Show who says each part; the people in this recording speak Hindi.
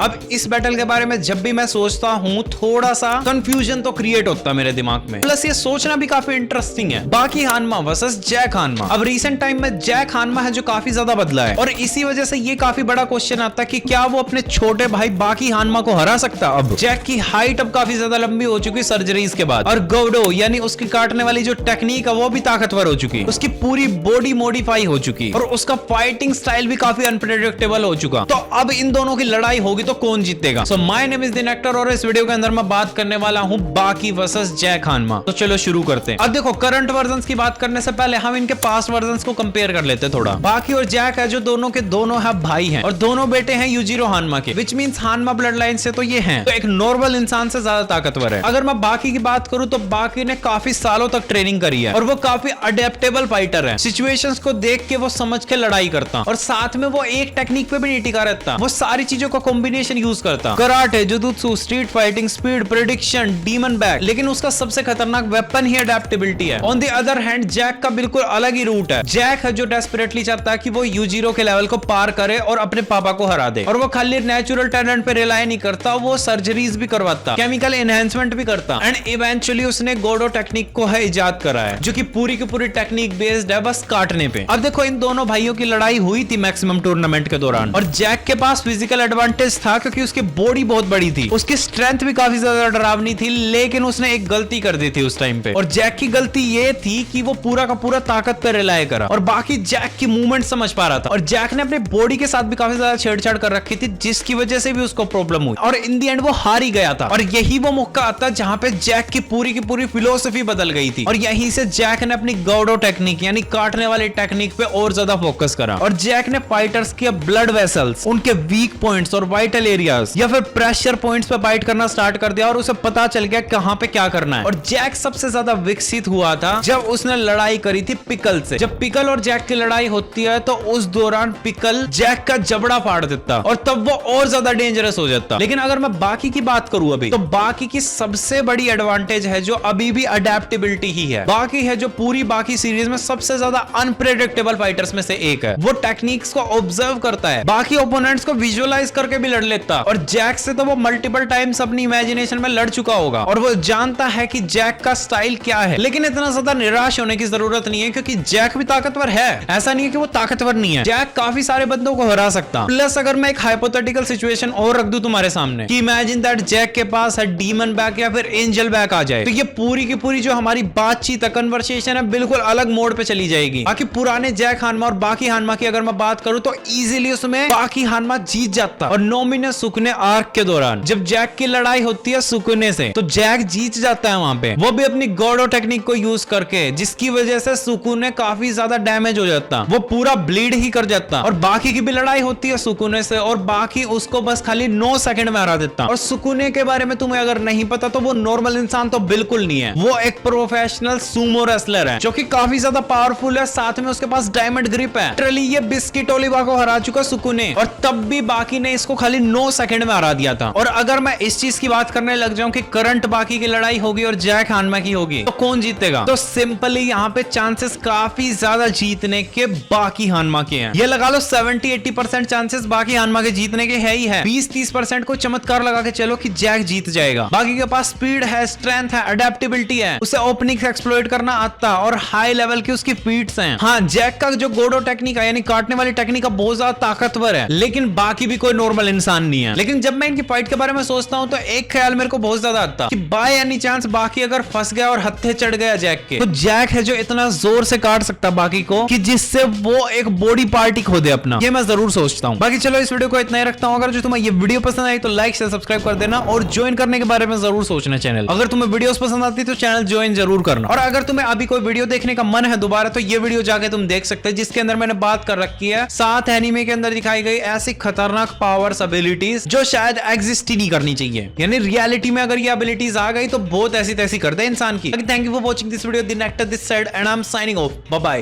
Speaker 1: अब इस बैटल के बारे में जब भी मैं सोचता हूँ थोड़ा सा कंफ्यूजन तो क्रिएट होता है मेरे दिमाग में, प्लस ये सोचना भी काफी इंटरेस्टिंग है। बाकी हानमा वर्सेस जैक हानमा। अब रिसेंट टाइम में जैक हानमा है जो काफी ज्यादा बदला है और इसी वजह से ये काफी बड़ा क्वेश्चन आता है कि क्या वो अपने छोटे भाई बाकी हानमा को हरा सकता। अब जैक की हाइट अब काफी ज्यादा लंबी हो चुकी है सर्जरीज के बाद, और गौडो यानी उसकी काटने वाली जो टेक्निक है वो भी ताकतवर हो चुकी, उसकी पूरी बॉडी मॉडिफाई हो चुकी और उसका फाइटिंग स्टाइल भी काफी अनप्रेडिक्टेबल हो चुका। तो अब इन दोनों की लड़ाई होगी तो कौन जीतेगा। सो माय नेम इज दिनेक्टर और इस वीडियो के अंदर मैं बात करने वाला हूं बाकी वर्सेस जैक हानमा। तो चलो शुरू करते हैं। अब देखो करंट वर्जन्स की बात करने से पहले हम इनके पास्ट वर्जन्स को कंपेयर कर लेते हैं थोड़ा। बाकी और जैक है जो दोनों के दोनों है भाई हैं और दोनों बेटे हैं यूजिरो हानमा के, विच मींस हानमा ब्लड लाइन से तो ये हैं तो एक नॉर्मल इंसान से ज्यादा ताकतवर है। अगर मैं बाकी की बात करूं तो बाकी ने काफी सालों तक ट्रेनिंग करी है और वो काफी अडेप्टेबल फाइटर है। सिचुएशंस को देख के वो समझ के लड़ाई करता और साथ में वो एक टेक्निक पे भी नहीं टिका रहता, वो सारी चीजों का कॉम्बिनेशन यूज करता। Karate, jujutsu, street fighting, speed, prediction, demon back, लेकिन उसका सबसे खतरनाक वेपन ही अडेप्टेबिलिटी है। On the other hand Jack का बिल्कुल अलग ही रूट है। जैक है जो डेस्परेटली चाहता है कि वो यूजिरो के लेवल को पार करे और अपने पापा को हरा दे, और वो खाली नेचुरल टैलेंट पे रिलाई नहीं करता, वो सर्जरीज भी करवाता, केमिकल एनहांसमेंट भी करता एंड इवेंचुअली उसने गोडो टेक्निक को है इजाद करा है जो कि पूरी की पूरी टेक्निक बेस्ड है बस काटने पे। अब देखो इन दोनों भाइयों की लड़ाई हुई थी मैक्सिमम टूर्नामेंट के दौरान और जैक के पास फिजिकल एडवांटेज था क्योंकि उसकी बॉडी बहुत बड़ी थी, उसकी स्ट्रेंथ भी काफी ज्यादा डरावनी थी, लेकिन उसने एक गलती कर दी थी उस टाइम पे। और जैक की गलती ये थी कि वो पूरा का पूरा ताकत पे रिलाय करा और बाकी जैक की मूवमेंट समझ पा रहा था और जैक ने अपने बॉडी के साथ भी काफी ज्यादा छेड़छाड़ कर रखी थी जिसकी वजह से भी उसको प्रॉब्लम हुई और इन दी एंड वो हार ही गया था। और यही वो मौका आता जहां पे जैक की पूरी फिलोसफी बदल गई थी और यहीं से जैक ने अपनी गौडो टेक्निक यानी काटने वाली टेक्निक पे और ज्यादा फोकस करा और जैक ने फाइटर्स के ब्लड वेसल्स, उनके वीक पॉइंट्स और वाइटल एरियाज या फिर प्रेशर पॉइंट्स पे बाइट करना स्टार्ट कर दिया और उसे पता चल गया कहां पे क्या करना है। और जैक सबसे ज्यादा विकसित हुआ था जब उसने लड़ाई करी थी पिकल से। जब पिकल और जैक की लड़ाई होती है तो उस दौरान पिकल जैक का जबड़ा फाड़ देता और तब वो और ज्यादा डेंजरस हो जाता। लेकिन अगर मैं बाकी की बात करूं अभी तो बाकी की सबसे बड़ी एडवांटेज है जो अभी भी अडेप्टेबिलिटी ही है। बाकी है जो पूरी बाकी सीरीज में सबसे ज्यादा अनप्रेडिक्टेबल फाइटर्स में से एक है। वो टेक्निक्स को ऑब्जर्व करता है, बाकी ओपोनेंट्स को विजुअलाइज करके भी लड़ लेता और जैक से तो वो मल्टीपल टाइम्स अपनी इमेजिनेशन में लड़ चुका होगा और वो जानता है कि जैक का स्टाइल क्या है। लेकिन इतना ज्यादा निराश होने की जरूरत नहीं है क्योंकि जैक भी ताकतवर है, ऐसा नहीं है कि वो ताकतवर नहीं है। जैक काफी सारे बंदों को हरा सकता। प्लस अगर मैं एक हाइपोथेटिकल सिचुएशन और रख दूं तुम्हारे सामने कि इमेजिन दैट जैक के पास है डीमन बैक या फिर एंजल बैक आ जाए तो ये पूरी की पूरी जो हमारी बातचीत है, कन्वर्सेशन है, बिल्कुल अलग मोड पे चली जाएगी। बाकी पुराने जैक हानमा और बाकी हानमा की अगर मैं बात करूं तो इजीली उसमें बाकी हानमा जीत जाता और 9 महीने सुकने आर्क के दौरान जब जैक की लड़ाई होती है सुकने से तो जैक जीत जाता है वहां पे, वो भी अपनी गॉडो टेक्निक को यूज करके, जिसकी वजह से सुकने काफी ज्यादा डैमेज हो जाता, वो पूरा ब्लीड ही कर जाता। और बाकी की भी लड़ाई होती है सुकने से और बाकी उसको बस खाली 9 सेकंड में हरा देता। और सुकने के बारे में तुम्हें अगर नहीं पता तो वो नॉर्मल इंसान तो बिल्कुल नहीं है, वो एक प्रोफेशनल सूमो रेसलर है जो कि काफी ज्यादा पावरफुल है, साथ में उसके पास डायमंड ग्रिप है। लिटरली ये बिस्किट ओलिवा को हरा चुका सुकने और तब भी बाकी ने इसको खाली 9 सेकंड में हरा दिया था। और अगर मैं इस चीज की बात करने लग जाऊं कि करंट बाकी की लड़ाई होगी और जैक हानमा की होगी तो कौन जीतेगा, तो सिंपली यहाँ पे चांसेस काफी ज्यादा जीतने के बाकी हानमा के हैं। ये लगा लो 70-80% चांसेस बाकी हानमा के जीतने के है ही है। 20-30% को चमत्कार लगा के चलो कि जैक जीत जाएगा। बाकी के पास स्पीड है, स्ट्रेंथ है, अडेप्टेबिलिटी है, उसे ओपनिंग से एक्सप्लॉइट करना आता और हाई लेवल की उसकी फीट्स हैं। हाँ, जैक का जो गोडो टेक्निक है यानी काटने वाली टेक्निक का बहुत ज्यादा ताकतवर है, लेकिन बाकी भी कोई नॉर्मल इंसान नहीं है। लेकिन जब मैं इनकी फाइट के बारे में सोचता हूं तो एक ख्याल मेरे को बहुत ज्यादा आता कि बाय एनी चांस बाकी अगर फंस गया और हत्थे चढ़ गया जैक के, तो जैक है जो इतना जोर से काट सकता बाकी को कि जिससे वो एक बॉडी पार्ट ही खो दे अपना। ये मैं जरूर सोचता हूं। बाकी चलो इस वीडियो को इतना ही रखता हूं। अगर जो तुम्हें ये वीडियो पसंद आई तो लाइक शेयर सब्सक्राइब कर देना और ज्वाइन करने के बारे में जरूर सोचना चैनल। अगर तुम्हें वीडियोस पसंद आती तो चैनल ज्वाइन जरूर करना। और अगर तुम्हें अभी कोई वीडियो देखने का मन है दोबारा तो ये वीडियो जाके तुम देख सकते हैं जिसके अंदर मैंने बात कर रखी है 7 एनीमे के अंदर दिखाई गई ऐसी खतरनाक पावर्स, एबिलिटीज जो शायद एग्जिस्ट ही नहीं करनी चाहिए। यानी रियलिटी में अगर ये एबिलिटीज आ गई तो बहुत ऐसी तैसी कर दे इंसान की। Thank you for watching this video, दिनेक्टर this side and I am signing off. Bye bye.